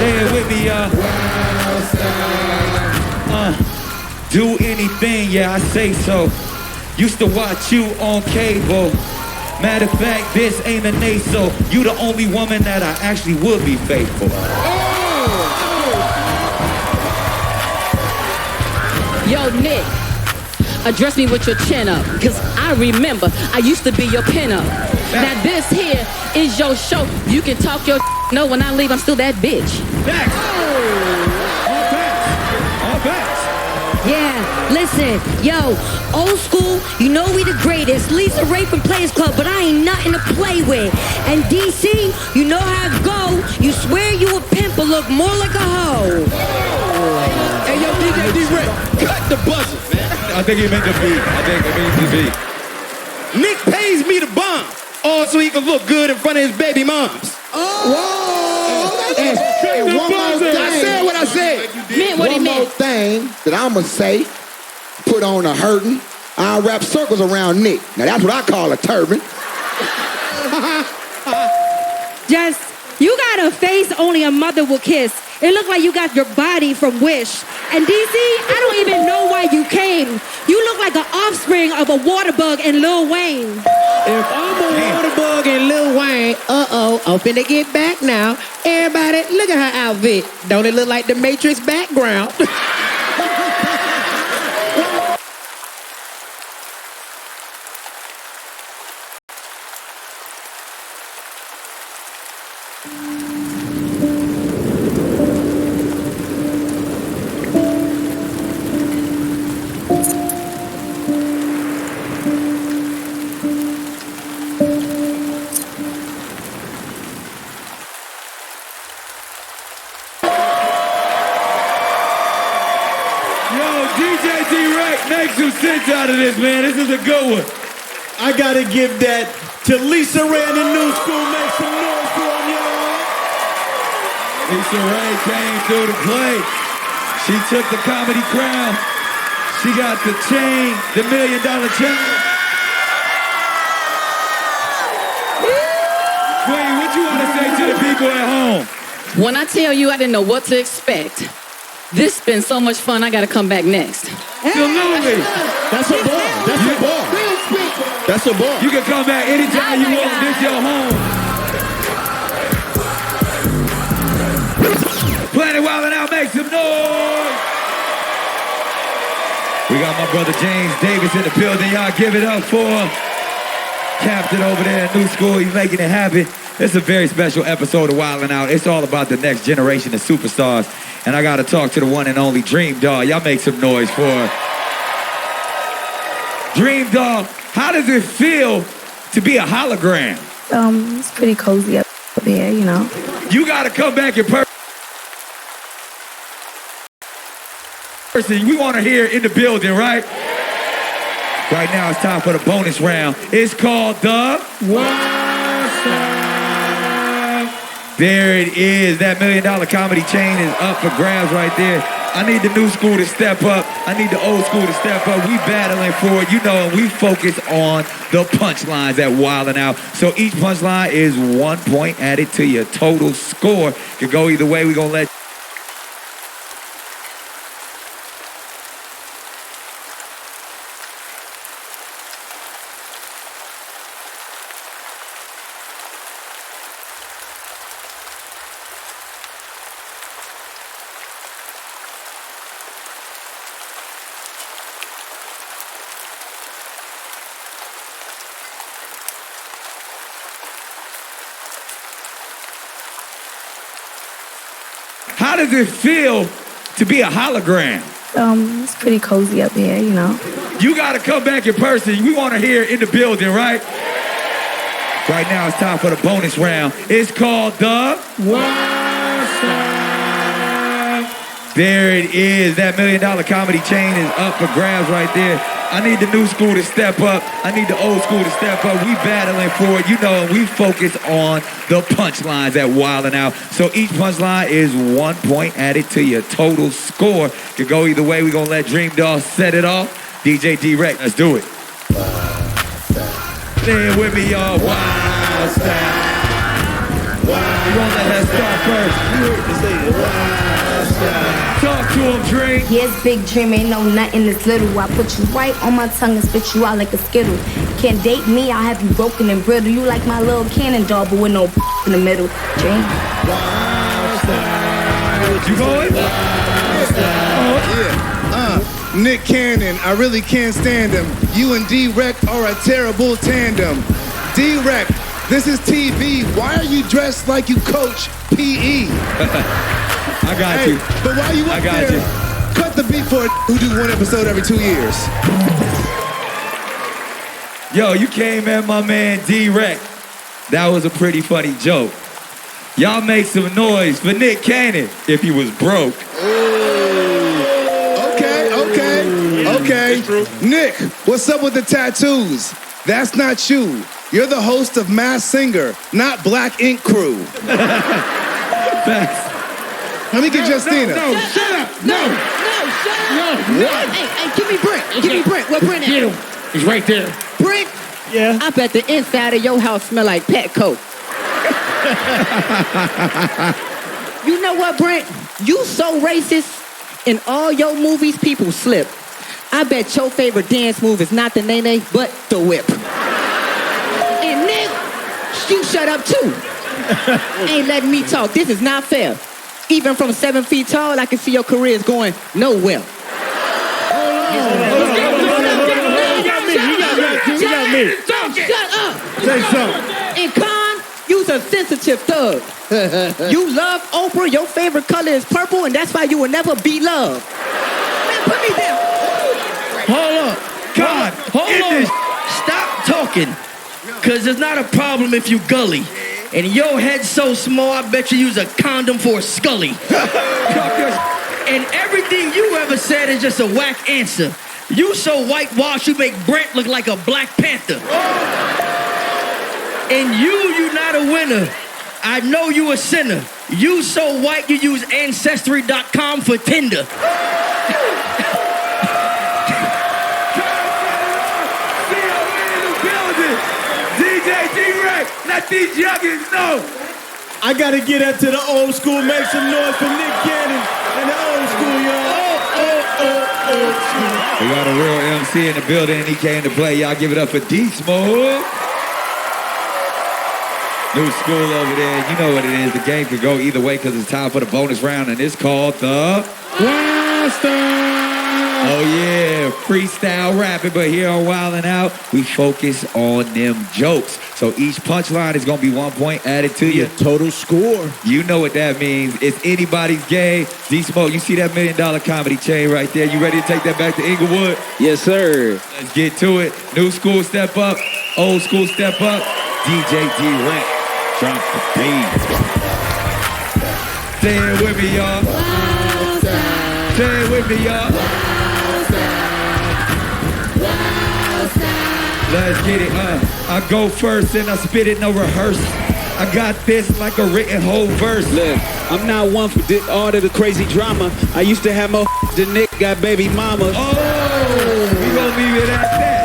Say it with me, y'all. Do anything, yeah, I say so. Used to watch you on cable. Matter of fact, this ain't a nay, so you the only woman that I actually would be faithful. Yo, Nick, address me with your chin up, cause I remember I used to be your pinup. Now this here is your show. You can talk your no, when I leave, I'm still that bitch. Facts. All facts. Yeah, listen, yo, old school, you know we the greatest. Lisa Ray from Players Club, but I ain't nothing to play with. And DC, you know how it go. You swear you a pimp, but look more like a hoe. Hey, yo, DJ D-Ray, cut the buzzer, man. I think he meant the beat. I think it means the beat. Nick pays me to bomb, all so he can look good in front of his baby moms. Hey, one more thing. I said what I said. Meant what he One more meant. thing that I'ma say, put on a hurtin'. I'll wrap circles around Nick. Now that's what I call a turban. Just, you got a face only a mother will kiss. It looked like you got your body from Wish. And DC, I don't even know why you came. You look like an offspring of a water bug and Lil Wayne. If I'm a water bug and Lil Wayne, I'm finna get back now. Everybody, look at her outfit. Don't it look like the Matrix background? DJ D-Rec, make some sense out of this, man. This is a good one. I gotta give that to Lisa Ray and the New School. Make some noise for them, y'all. Lisa Ray came through the plate. She took the comedy crown. She got the chain, the $1 million chain. Queen, what you want to say to the people at home? When I tell you I didn't know what to expect, this has been so much fun, I gotta come back next. Absolutely. That's a bar. That's a bar. That's a bar. You can come back anytime you want. This your home. Planet Wildin' Out, make some noise. We got my brother James Davis in the building. Y'all give it up for him. Captain over there at New School. He's making it happen. It's a very special episode of Wildin' Out. It's all about the next generation of superstars. And I got to talk to the one and only Dream Doll. Y'all make some noise for her. Dream Doll, how does it feel to be a hologram? It's pretty cozy up here, you know. You got to come back in person. We want to hear it in the building, right? Right now it's time for the bonus round. It's called the What's Up? There it is. That $1 million comedy chain is up for grabs right there. I need the New School to step up. I need the old school to step up. We battling for it, you know, and we focus on the punchlines at Wildin' Out. So each punchline is 1 point added to your total score. Could go either way. We're going to let How does it feel to be a hologram? It's pretty cozy up here, you know. You got to come back in person. We want to hear it in the building, right? Right now it's time for the bonus round. It's called the What's Up? There it is. That $1 million comedy chain is up for grabs right there. I need the New School to step up. I need the old school to step up. We battling for it, you know, and we focus on the punchlines at Wildin' Out. So each punchline is 1 point added to your total score. Could go either way. We're going to let Dream Doll set it off. DJ D-Rec, let's do it. Say it with me, y'all. Wild style. Wild. You want to let her start first. to him, Drake. Yes, big dream, ain't no nothing this little. I put you right on my tongue and spit you out like a skittle. Can't date me, I'll have you broken and brittle. You like my little cannon dog, but with no in the middle. Dream. You going? Nick Cannon, I really can't stand him. You and D-Rec are a terrible tandem. D-Rec, this is TV. Why are you dressed like you coach PE? I got you. But while you up there, cut the beat for a who do one episode every 2 years. Yo, you came at my man D-Rec. That was a pretty funny joke. Y'all make some noise for Nick Cannon if he was broke. Okay. Nick, what's up with the tattoos? That's not you. You're the host of Masked Singer, not Black Ink Crew. Facts. Let me get Justina. No, shut up. No, shut up. No. Hey, give me Brent. Give me Brent. Where Brent at? Get him. He's right there. Brent? Yeah. I bet the inside of your house smell like Petco. You know what, Brent? You so racist. In all your movies, people slip. I bet your favorite dance move is not the nae-nae, but the whip. And Nick, you shut up too. Ain't letting me talk. This is not fair. Even from 7 feet tall, I can see your career is going nowhere. You got me. Shut up. Say something. And Khan, you's a sensitive thug. You love Oprah, your favorite color is purple, and that's why you will never be loved. Man, put me down. Hold up. God, Hold on. Stop talking. Cause it's not a problem if you gully. And your head's so small, I bet you use a condom for a scully. And everything you ever said is just a whack answer. You so whitewashed, you make Brent look like a Black Panther. And you not a winner. I know you a sinner. You so white, you use Ancestry.com for Tinder. DJ D-Rec, let these youngins know. I gotta get up to the old school. Make some noise for Nick Cannon and the old school, y'all. We got a real MC in the building and he came to play. Y'all give it up for D-Smoke. New school over there. You know what it is. The game could go either way because it's time for the bonus round and it's called the Blaster. Oh yeah, freestyle rapping, but here on Wild 'N Out, we focus on them jokes. So each punchline is gonna be 1 point added to you. Total score. You know what that means. It's anybody's game. D-Smoke, you see that $1 Million Comedy chain right there. You ready to take that back to Inglewood? Yes, sir. Let's get to it. New school step up, old school step up. DJ D-Rec, drop the beat. Say it with me, y'all. Say it with me, y'all. Let's get it, I go first and I spit it, no rehearse. I got this like a written whole verse. Look, I'm not one for all of the crazy drama. I used to have more than Nick got baby mamas. Oh, we gonna leave it at that.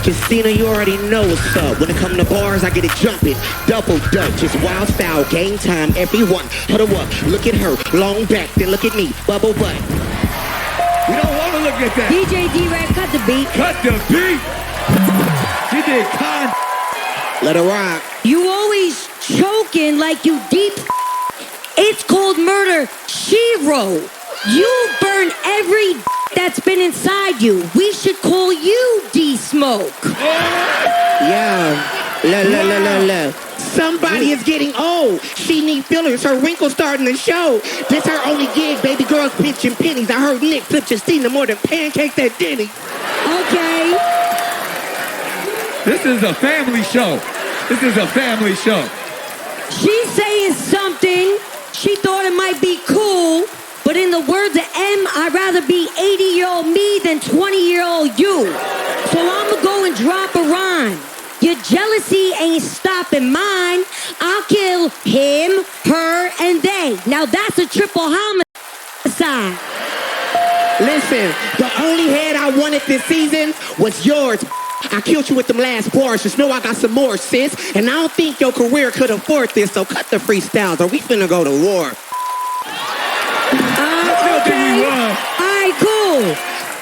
Justina, you already know what's up. When it come to bars, I get it jumping. Double dutch, it's wild style, game time, everyone. Huddle up, look at her, long back, then look at me, bubble butt. We don't want to look at that. DJ D-Rec, cut the beat. Cut the beat. She did con. Let her rock. You always choking like you deep. It's called murder, she wrote. You burn every that's been inside you. We should call you D-Smoke. Yeah. Somebody is getting old. She need fillers. Her wrinkles starting to show. This her only gig. Baby girls pinching pennies. I heard Nick flip Justina more than pancakes at Denny. Okay. This is a family show. This is a family show. She's saying something. She thought it might be cool. But in the words of M, I'd rather be 80-year-old me than 20-year-old you. So I'ma go and drop a rhyme. Your jealousy ain't stopping mine. I'll kill him, her, and they. Now that's a triple homicide. Listen, the only head I wanted this season was yours. I killed you with them last bars. Just know I got some more, sis. And I don't think your career could afford this. So cut the freestyles or we finna go to war. All right, cool.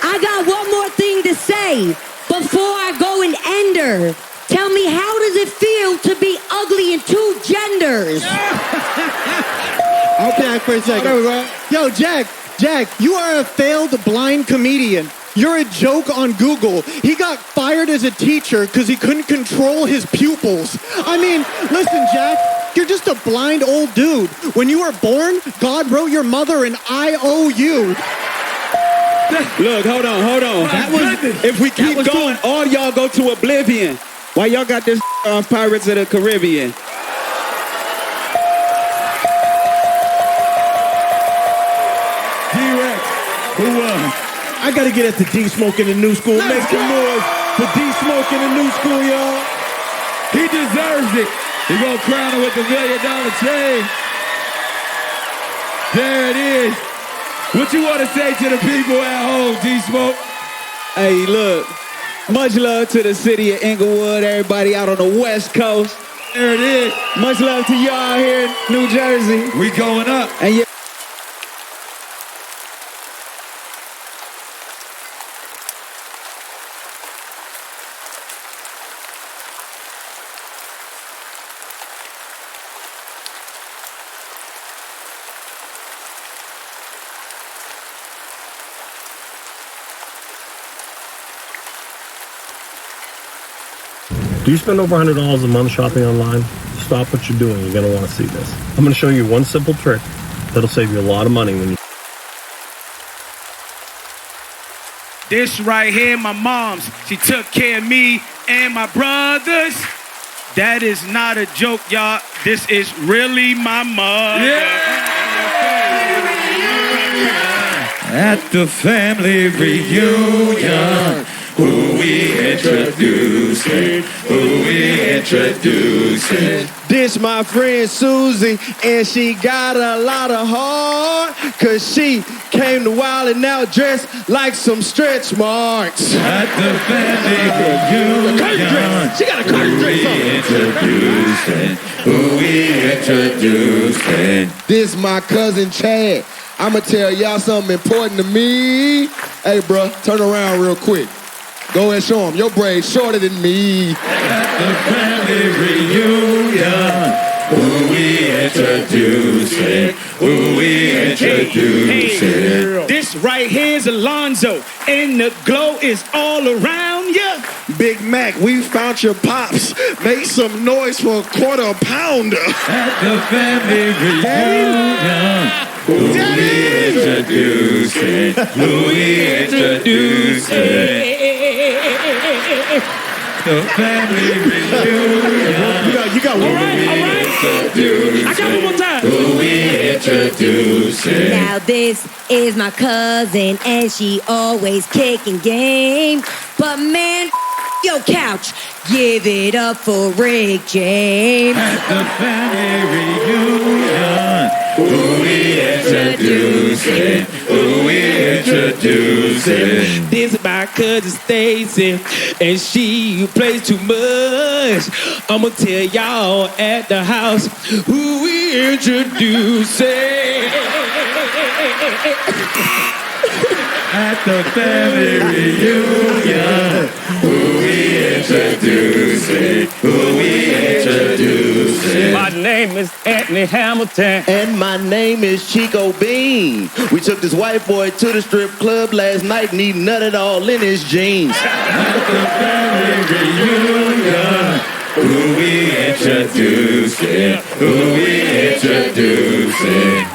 I got one more thing to say before I go and end her. Tell me, how does it feel to be ugly in two genders? Okay, for a second. Yo, Jack, you are a failed blind comedian. You're a joke on Google. He got fired as a teacher because he couldn't control his pupils. I mean, listen, Jack, you're just a blind old dude. When you were born, God wrote your mother an IOU. Look, hold on. If we keep going, all y'all go to oblivion. Why y'all got this on Pirates of the Caribbean? D-Rex, who won? I gotta get at the D-Smoke in the new school. Make some noise for D-Smoke in the new school, y'all. He deserves it. He gonna crown him with the $1 million chain. There it is. What you want to say to the people at home, D-Smoke? Hey, look. Much love to the city of Inglewood, everybody out on the West Coast. There it is. Much love to y'all here in New Jersey. We going up. And yeah. Do you spend over $100 a month shopping online? Stop what you're doing. You're going to want to see this. I'm going to show you one simple trick that'll save you a lot of money when you... This right here, my mom's. She took care of me and my brothers. That is not a joke, y'all. This is really my mother. At the family reunion, who we introducing? This my friend Susie, and she got a lot of heart, cause she came to Wild and now dressed like some stretch marks. At the family reunion, she got a curtain dress on. Who we introducing? This my cousin Chad. I'ma tell y'all something important to me. Hey, bro, turn around real quick. Go and show him your braids shorter than me. At the family reunion, who we introducing? Hey, this right here is Alonzo, and the glow is all around ya. Big Mac, we found your pops. Make some noise for a quarter pounder. At the family reunion, who we introducing? The family reunion. You got one. All right. I got one more time. Who we introducing? Now this is my cousin, and she always kicking game. But man, your couch, give it up for Rick James. At the family reunion, who we introducing? This is my cousin Stacy, and she plays too much. I'ma tell y'all at the house who we introducing. At the family reunion, who we introducing? My name is Anthony Hamilton. And my name is Chico Bean. We took this white boy to the strip club last night and he nutted all in his jeans. At the family reunion, who we introducing?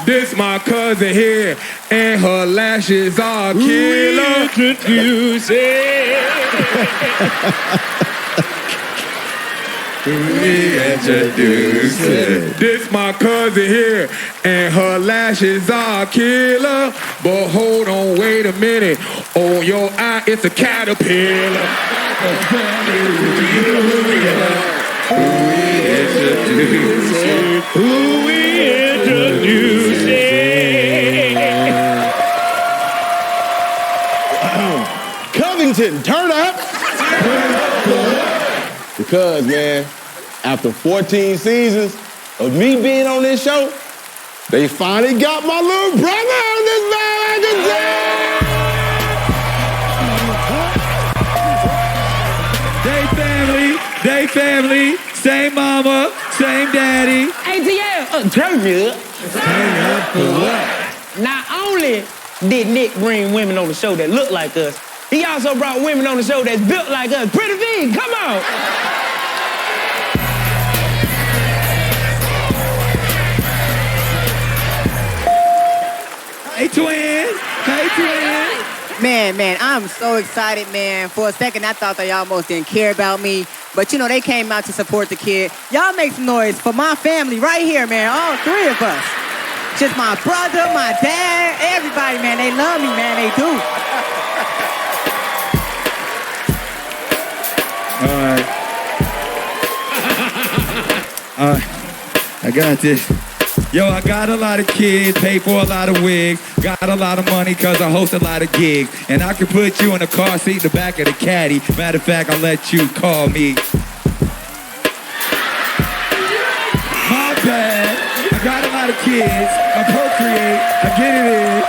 This my cousin here, and her lashes are killer. Introducing. This my cousin here, and her lashes are killer. But hold on, wait a minute. On your eye, it's a caterpillar. Who we introducing? Covington, turn up. Because, man, after 14 seasons of me being on this show, they finally got my little brother on this magazine. family, same mama, same daddy. ATL, turn me up. Turn up for what? Not only did Nick bring women on the show that look like us, he also brought women on the show that's built like us. Pretty V, come on. Hey, twins. Hey, twins. Man, I'm so excited, man. For a second, I thought they almost didn't care about me. But, you know, they came out to support the kid. Y'all make some noise for my family right here, man. All three of us. Just my brother, my dad, everybody, man. They love me, man. They do. All right. I got this. Yo, I got a lot of kids, pay for a lot of wigs, got a lot of money cause I host a lot of gigs. And I can put you in a car seat in the back of the caddy. Matter of fact, I'll let you call me. My bad. I got a lot of kids. I procreate. I get it in.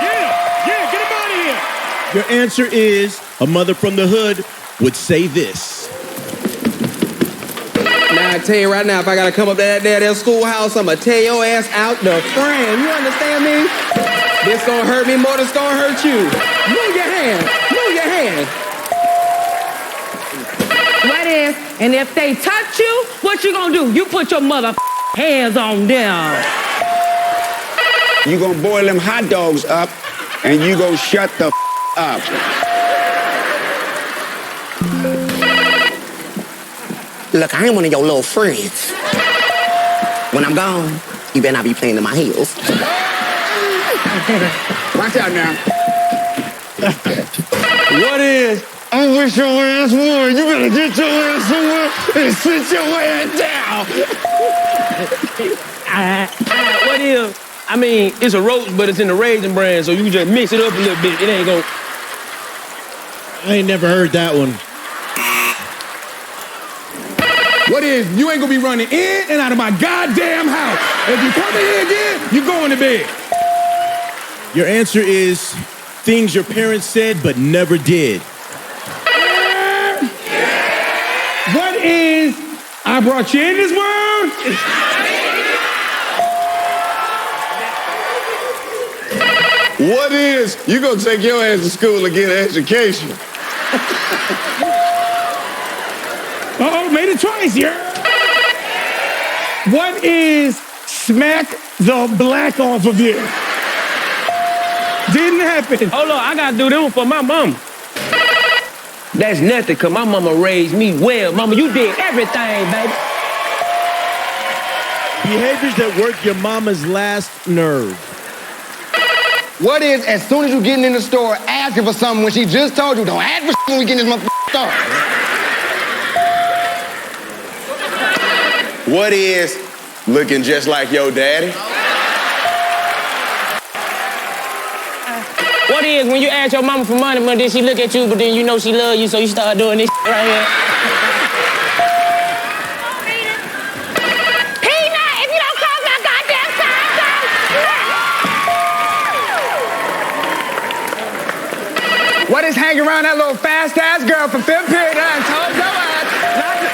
Yeah, get him out of here. Your answer is a mother from the hood would say this. Now, I tell you right now, if I gotta come up to that schoolhouse, I'ma tear your ass out the frame. You understand me? This gonna hurt me more than it's gonna hurt you. Move your hand. Move your hand. What is, and if they touch you, what you gonna do? You put your mother hands on them. You gonna boil them hot dogs up, and you gonna shut the up. Look, I ain't one of your little friends. When I'm gone, you better not be playing in my heels. Watch out now. What is? I wish your ass would. You better get your ass somewhere and sit your ass down. What is? I mean, it's a roast, but it's in the Raisin Bran, so you can just mix it up a little bit. It ain't gonna. I ain't never heard that one. What is? You ain't gonna be running in and out of my goddamn house. If you come in here again, you going to bed. Your answer is things your parents said but never did. What is, I brought you in this world? What is? You gonna take your ass to school and get an education. Uh-oh, made it twice, yeah. What is smack the black off of you? Didn't happen. Hold on, I gotta do this one for my mom. That's nothing, cause my mama raised me well. Mama, you did everything, baby. Behaviors that work your mama's last nerve. What is, as soon as you getting in the store asking for something when she just told you, don't ask for when we get in this motherfucking store. What is looking just like your daddy? What is when you ask your mama for money, but then she look at you, but then you know she love you, so you start doing this right here. Peanut, if you don't close my goddamn side, What is hanging around that little fast-ass girl from 5th period and told your ass not to...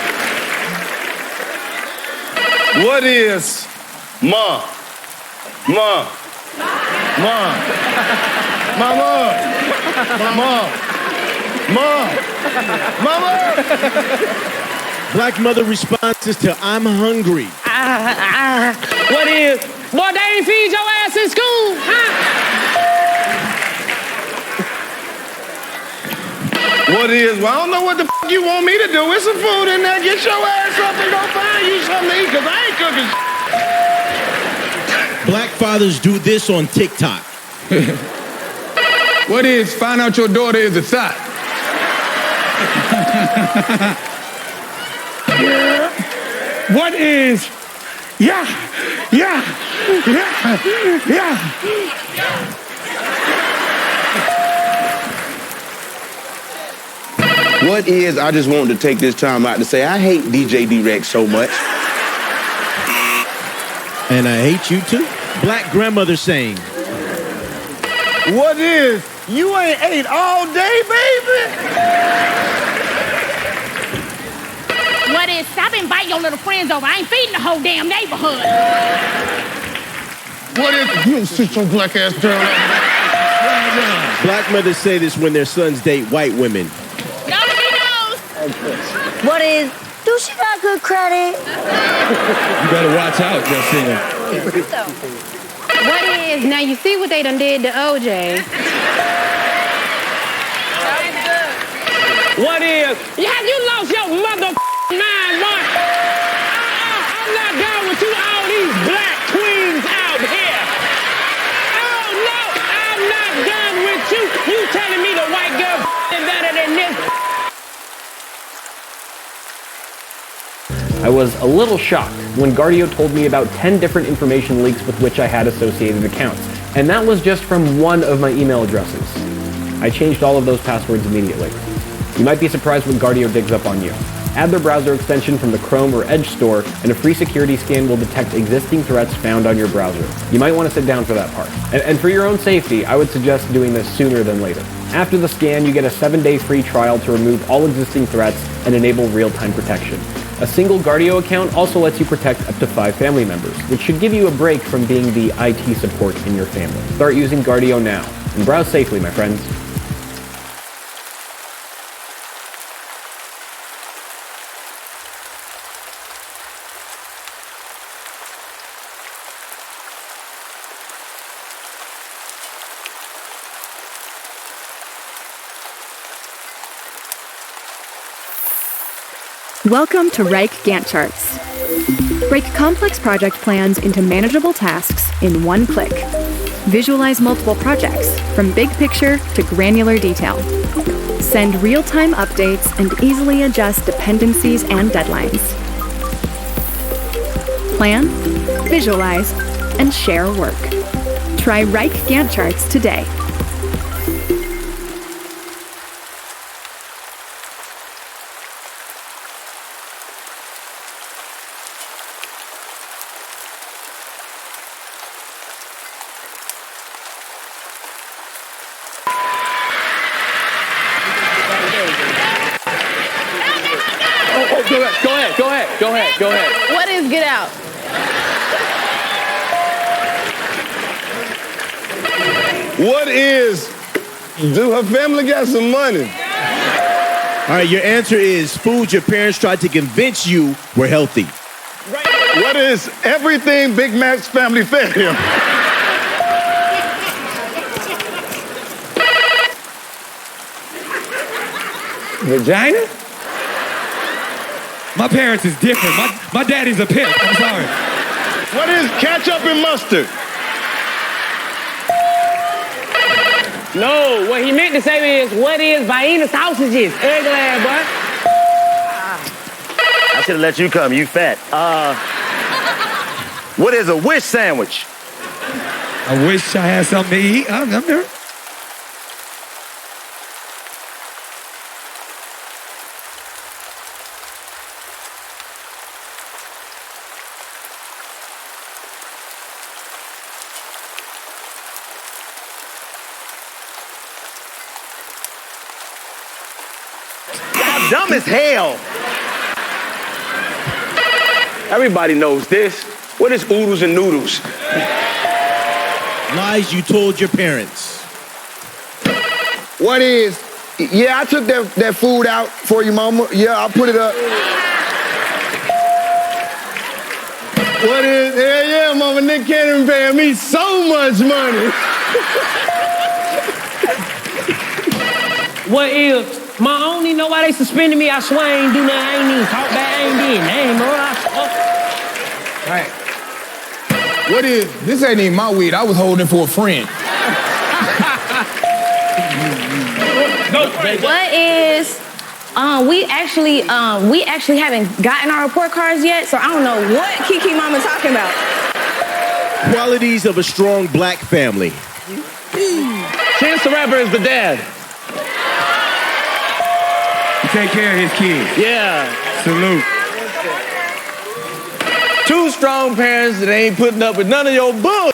What is Mom? Mom. Mama. Black mother responses to I'm hungry. What is? Boy, they ain't feed your ass in school, huh? What is? Well, I don't know what the f*** you want me to do. It's some food in there. Get your ass up and go find you something to eat, because I ain't cooking Black fathers do this on TikTok. What is? Find out your daughter is a thot. What is, yeah. What is? I just wanted to take this time out to say I hate DJ D-Rex so much. And I hate you too. Black grandmother saying. What is? You ain't ate all day, baby? What is, stop inviting your little friends over. I ain't feeding the whole damn neighborhood. What is, you sit your black ass down. Black mothers say this when their sons date white women. Nobody knows. What is, do she got good credit? You better watch out, Justina. What is, now you see what they done did to OJ. What is? Have you lost your mother mind, Mark? I'm not down with you, all these black queens out here. Oh, no, I'm not done with you. You telling me the white girl is better than this? I was a little shocked when Guardio told me about 10 different information leaks with which I had associated accounts, and that was just from one of my email addresses. I changed all of those passwords immediately. You might be surprised when Guardio digs up on you. Add their browser extension from the Chrome or Edge store, and a free security scan will detect existing threats found on your browser. You might want to sit down for that part. And for your own safety, I would suggest doing this sooner than later. After the scan, you get a 7-day free trial to remove all existing threats and enable real-time protection. A single Guardio account also lets you protect up to 5 family members, which should give you a break from being the IT support in your family. Start using Guardio now, and browse safely, my friends. Welcome to Reich Gantt charts. Break complex project plans into manageable tasks in one click. Visualize multiple projects from big picture to granular detail. Send real-time updates and easily adjust dependencies and deadlines. Plan, visualize, and share work. Try Reich Gantt charts today. Go ahead. What is get out? What is, do her family got some money? All right, your answer is foods your parents tried to convince you were healthy. What is everything Big Mac's family fed him? Vagina? My parents is different. My daddy's a pimp. I'm sorry. What is ketchup and mustard? No, what he meant to say is, what is Vienna sausages? Ugly ass, boy. I should have let you come, you fat. What is a wish sandwich? I wish I had something to eat. I'm there. Dumb as hell. Everybody knows this. What is oodles and noodles? Lies you told your parents. What is, yeah, I took that food out for you, mama. Yeah, I'll put it up. What is, yeah, mama, Nick Cannon paying me so much money. What is? Ma, I don't even know why they suspended me. I swear I ain't do nothing. I ain't even talk back. I ain't did nothing, bro. Right. What is, this ain't even my weed. I was holding for a friend. What is, we actually haven't gotten our report cards yet, so I don't know what Kiki Mama talking about. Qualities of a strong black family. Chance the Rapper is the dad. Take care of his kids. Yeah. Salute. 2 strong parents that ain't putting up with none of your bull.